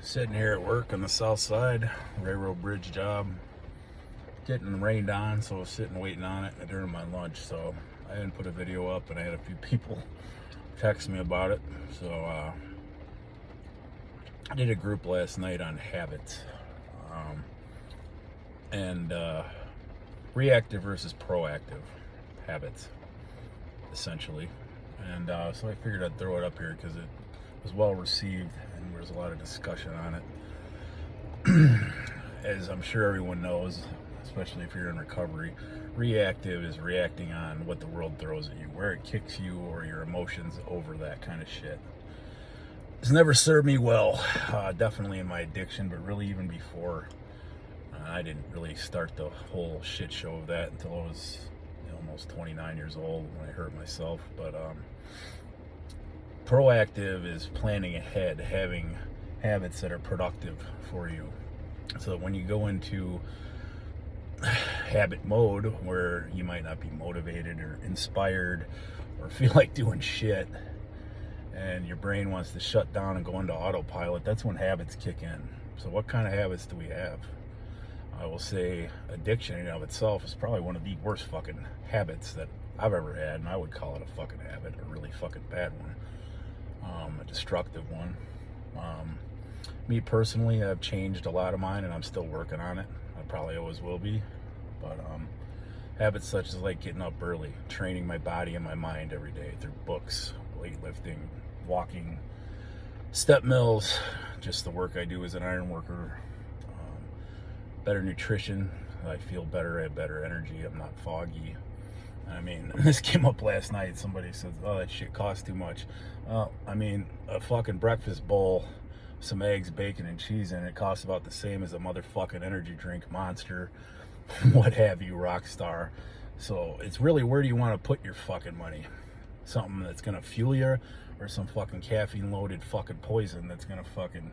Sitting here at work on the south side, railroad bridge job, getting rained on, so I was sitting waiting on it during my lunch. So I didn't put a video up, and I had a few people text me about it. So I did a group last night on habits and reactive versus proactive habits, essentially. And so I figured I'd throw it up here because it was well received and there was a lot of discussion on it. As I'm sure everyone knows, especially if you're in recovery, reactive is reacting on what the world throws at you, where it kicks you or your emotions over that kind of shit. It's never served me well, definitely in my addiction, but really even before. I didn't really start the whole shit show of that until I was almost 29 years old when I hurt myself. But proactive is planning ahead, having habits that are productive for you. So that when you go into habit mode where you might not be motivated or inspired or feel like doing shit and your brain wants to shut down and go into autopilot, that's when habits kick in. So what kind of habits do we have? I will say addiction in and of itself is probably one of the worst fucking habits that I've ever had, and I would call it a fucking habit, a really fucking bad one, a destructive one. Me personally, I've changed a lot of mine, and I'm still working on it. I probably always will be, but habits such as like getting up early, training my body and my mind every day through books, weightlifting, walking, step mills, just the work I do as an iron worker. Better nutrition, I feel better, I have better energy, I'm not foggy. I mean, this came up last night, somebody says, oh, that shit costs too much. I mean, a fucking breakfast bowl, some eggs, bacon, and cheese in it costs about the same as a motherfucking energy drink, Monster, what have you, Rockstar. So it's really, where do you want to put your fucking money? Something that's gonna fuel you, or some fucking caffeine-loaded fucking poison that's gonna fucking,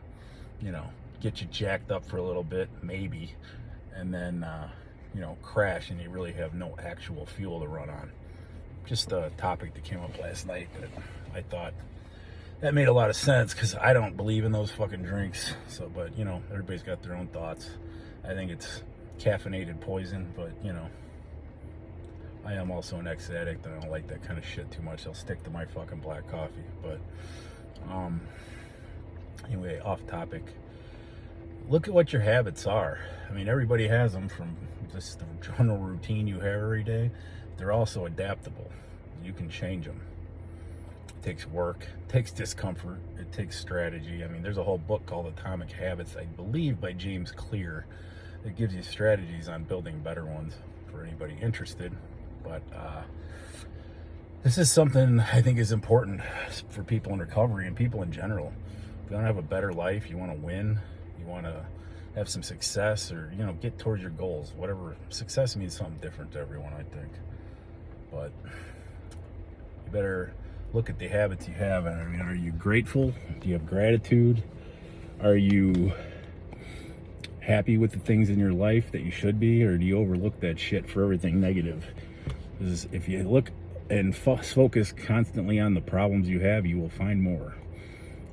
get you jacked up for a little bit, maybe, and then, crash and you really have no actual fuel to run on. Just a topic that came up last night that I thought that made a lot of sense, because I don't believe in those fucking drinks. So, but, everybody's got their own thoughts. I think it's caffeinated poison, but, I am also an ex-addict and I don't like that kind of shit too much. I'll stick to my fucking black coffee. But, anyway, off topic. Look at what your habits are. I mean, everybody has them, from just the general routine you have every day. They're also adaptable. You can change them. It takes work, it takes discomfort, it takes strategy. I mean, there's a whole book called Atomic Habits, I believe by James Clear, that gives you strategies on building better ones for anybody interested. But this is something I think is important for people in recovery and people in general. If you want to have a better life, you want to win, you want to have some success, or get towards your goals, whatever. Success means something different to everyone, I think. But you better look at the habits you have. I mean, are you grateful? Do you have gratitude? Are you happy with the things in your life that you should be, or do you overlook that shit for everything negative? Because if you look and focus constantly on the problems you have, you will find more.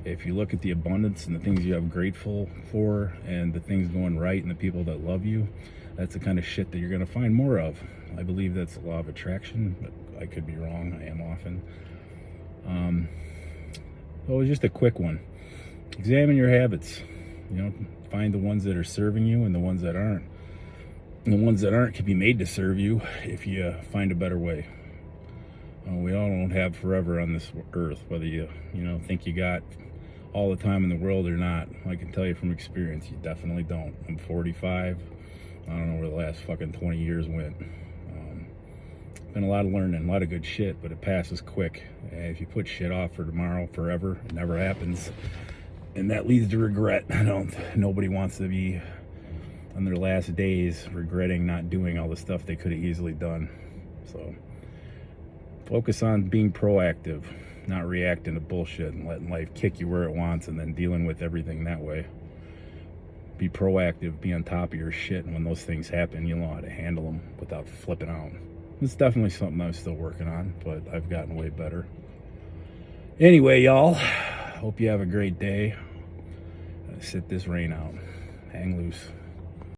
If you look at the abundance and the things you have grateful for, and the things going right and the people that love you, that's the kind of shit that you're going to find more of. I believe that's the law of attraction, but I could be wrong. I am often. So it was just a quick one. Examine your habits. Find the ones that are serving you and the ones that aren't. And the ones that aren't can be made to serve you if you find a better way. We all don't have forever on this earth, whether you think you got all the time in the world or not. I can tell you from experience, you definitely don't. I'm 45. I don't know where the last fucking 20 years went. Been a lot of learning, a lot of good shit, but it passes quick. If you put shit off for tomorrow, forever, it never happens. And that leads to regret. Nobody wants to be on their last days regretting not doing all the stuff they could have easily done. So focus on being proactive, not reacting to bullshit and letting life kick you where it wants and then dealing with everything that way. Be proactive, be on top of your shit, and when those things happen, you'll know how to handle them without flipping out. It's definitely something I'm still working on, but I've gotten way better. Anyway, y'all, hope you have a great day. Sit this rain out. Hang loose.